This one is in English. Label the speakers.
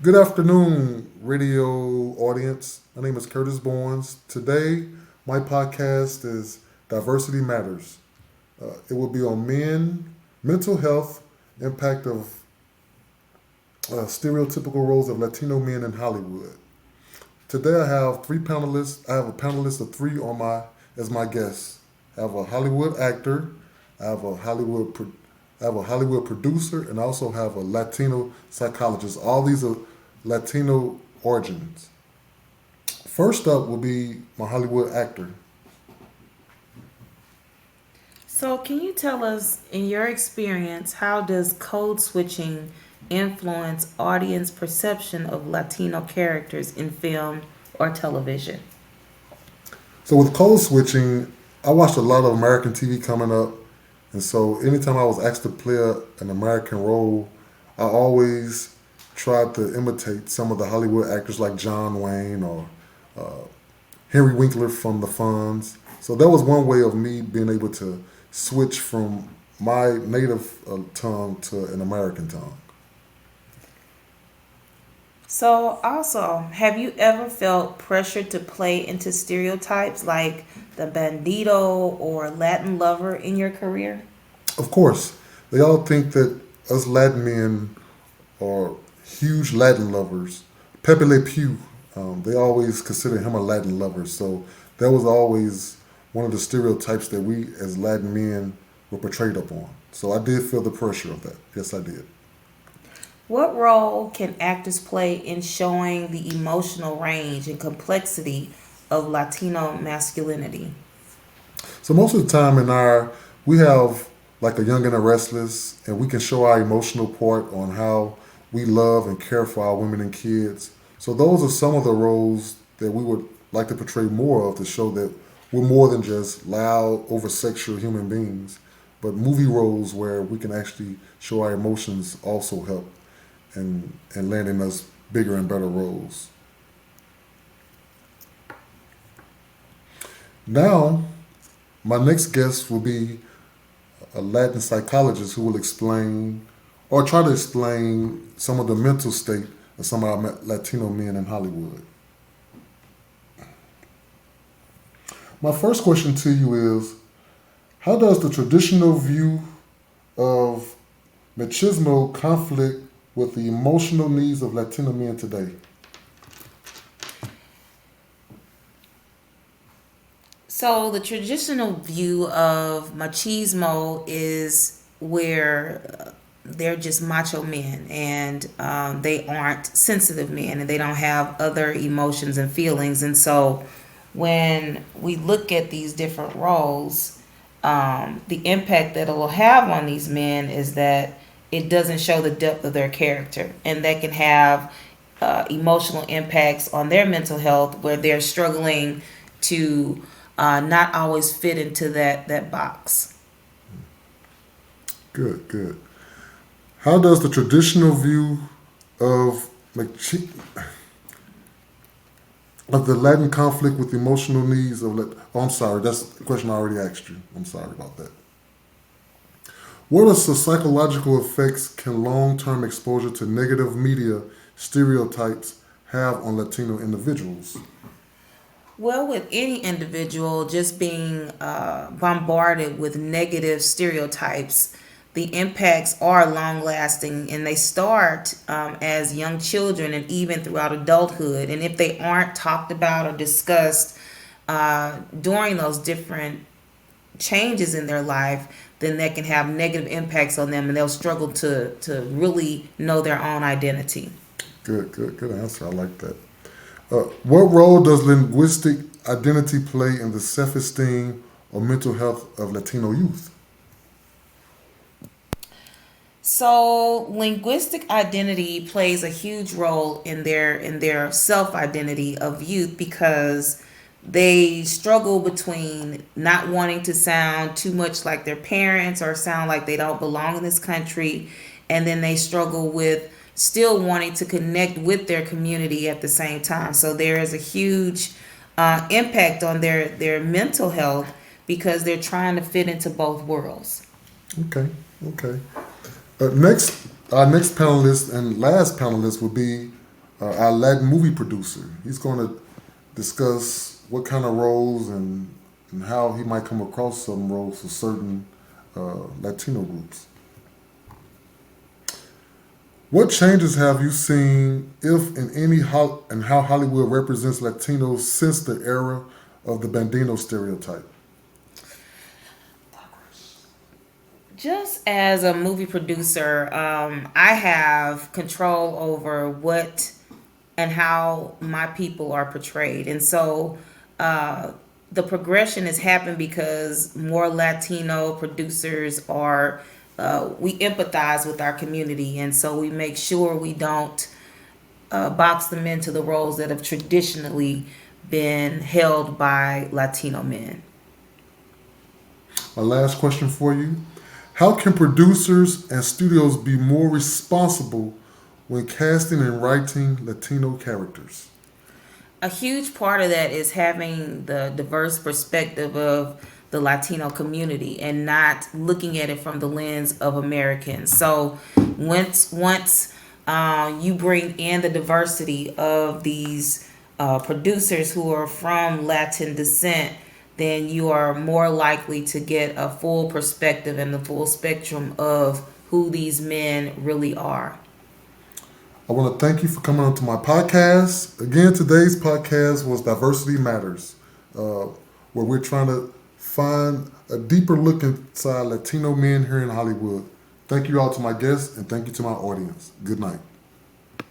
Speaker 1: Good afternoon, radio audience. My name is Curtis Barnes. Today, my podcast is Diversity Matters. It will be on men, mental health, impact of stereotypical roles of Latino men in Hollywood. Today, I have three panelists. I have a panelist of three on my as my guests. I have a Hollywood actor. I have a I have a Hollywood producer, and I also have a Latino psychologist. All these are Latino origins. First up will be my Hollywood actor.
Speaker 2: So, can you tell us, in your experience, how does code switching influence audience perception of Latino characters in film or television?
Speaker 1: So with code switching, I watched a lot of American TV coming up, and so anytime I was asked to play an American role, I always tried to imitate some of the Hollywood actors like John Wayne or uh, Henry Winkler from the Fonz. So that was one way of me being able to switch from my native tongue to an American tongue.
Speaker 2: So, also, have you ever felt pressured to play into stereotypes like the bandito or Latin lover in your career?
Speaker 1: Of course, they all think that us Latin men are huge Latin lovers. Pepe Le Pew, they always consider him a Latin lover. So that was always one of the stereotypes that we as Latin men were portrayed upon. So I did feel the pressure of that. Yes, I did.
Speaker 2: What role can actors play in showing the emotional range and complexity of Latino masculinity?
Speaker 1: So most of the time we have like a Young and the Restless, and we can show our emotional part on how we love and care for our women and kids. So those are some of the roles that we would like to portray more of to show that we're more than just loud, over sexual human beings, but movie roles where we can actually show our emotions also help and landing us bigger and better roles. Now, my next guest will be a Latin psychologist who will explain or try to explain some of the mental state of some of our Latino men in Hollywood. My first question to you is, how does the traditional view of machismo conflict with the emotional needs of Latino men today?
Speaker 2: So, the traditional view of machismo is where they're just macho men and they aren't sensitive men and they don't have other emotions and feelings. And so, when we look at these different roles, the impact that it will have on these men is that it doesn't show the depth of their character, and that can have emotional impacts on their mental health where they're struggling to not always fit into that box.
Speaker 1: Good, good. How does the traditional view of machi- of the Latin conflict with emotional needs of oh, I'm sorry, that's the question I already asked you. I'm sorry about that. What are the psychological effects can long-term exposure to negative media stereotypes have on Latino individuals?
Speaker 2: Well, with any individual just being bombarded with negative stereotypes, the impacts are long lasting and they start as young children and even throughout adulthood. And if they aren't talked about or discussed during those different changes in their life, then that can have negative impacts on them and they'll struggle to really know their own identity.
Speaker 1: Good, good, good answer. I like that. What role does linguistic identity play in the self-esteem or mental health of Latino youth?
Speaker 2: So linguistic identity plays a huge role in their self identity of youth because they struggle between not wanting to sound too much like their parents or sound like they don't belong in this country, and then they struggle with still wanting to connect with their community at the same time. So there is a huge impact on their mental health because they're trying to fit into both worlds.
Speaker 1: Okay, okay. Next, our next panelist and last panelist will be our Latin movie producer. He's going to discuss what kind of roles and how he might come across some roles for certain Latino groups. What changes have you seen, if in any, and how Hollywood represents Latinos since the era of the Bandino stereotype?
Speaker 2: Just as a movie producer, I have control over what and how my people are portrayed. And so the progression has happened because more Latino producers are, we empathize with our community. And so we make sure we don't box them into the roles that have traditionally been held by Latino men.
Speaker 1: My last question for you. How can producers and studios be more responsible when casting and writing Latino characters?
Speaker 2: A huge part of that is having the diverse perspective of the Latino community and not looking at it from the lens of Americans. So once you bring in the diversity of these producers who are from Latin descent, then you are more likely to get a full perspective and the full spectrum of who these men really are.
Speaker 1: I want to thank you for coming on to my podcast. Again, today's podcast was Diversity Matters, where we're trying to find a deeper look inside Latino men here in Hollywood. Thank you all to my guests, and thank you to my audience. Good night.